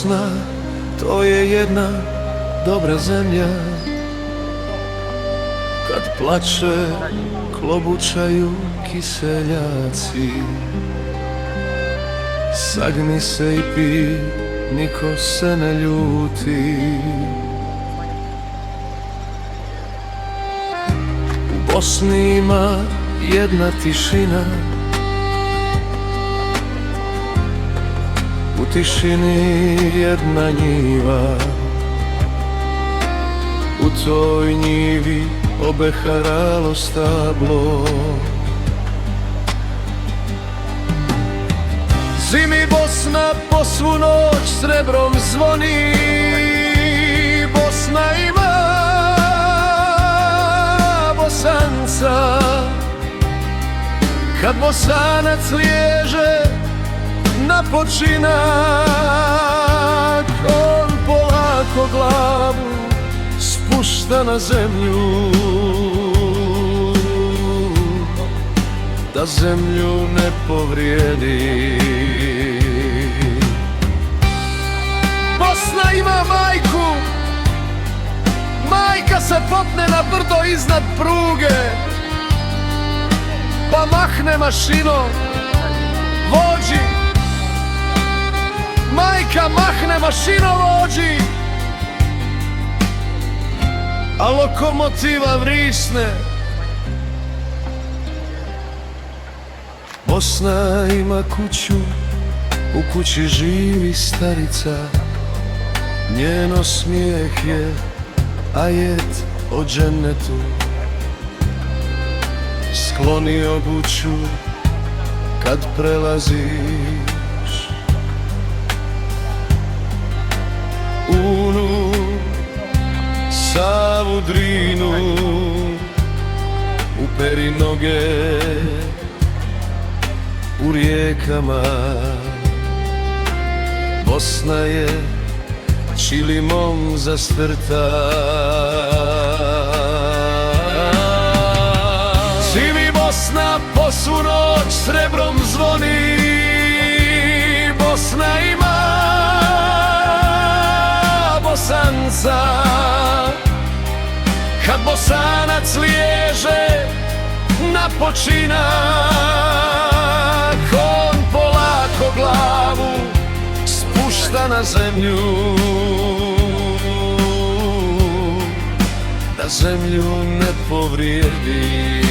Bosna, to je jedna dobra zemlja. Kad plače, klobučaju kiseljaci. Sagni se i pi, niko se ne ljuti. U Bosni ima jedna tišina, u tišini jedna njiva. U toj njivi obeharalo stablo. Zimi Bosna po svu noć srebrom zvoni. Bosna ima Bosanca. Kad Bosanac liježe na počinak, on polako glavu spušta na zemlju, da zemlju ne povrijedi. Bosna ima majku, majka se popne na brdo iznad pruge, pa mahne mašinom vođi. Majka mahne mašinom vođi, a lokomotiva vrisne. Bosna ima kuću, u kući živi starica. Njeno smijeh je ajet o džennetu. Skloni obuću kad prelaziš Unu, Savu, Drinu. Uperi noge u rijekama. Bosna je čilimom zastrta. Zimi Bosna po svu noć srebrom zvoni. Bosna ima Bosanca. Kad Bosanac liježe na počinak, on polako glavu spušta na zemlju, da zemlju ne povrijedi.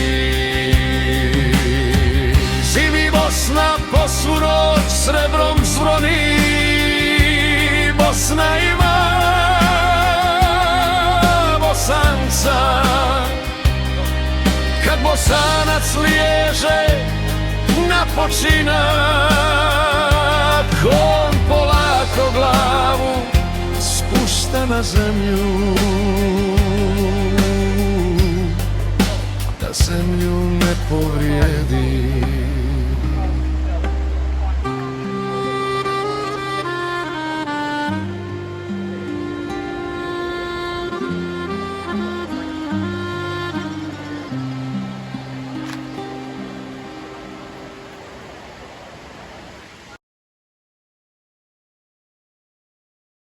Zimi Bosna po svu noć srebrom zvoni. Bosna ima Bosanca. Kad Bosanac liježe na počinak, on polako glavu spušta na zemlju, da zemlju ne povrijedi.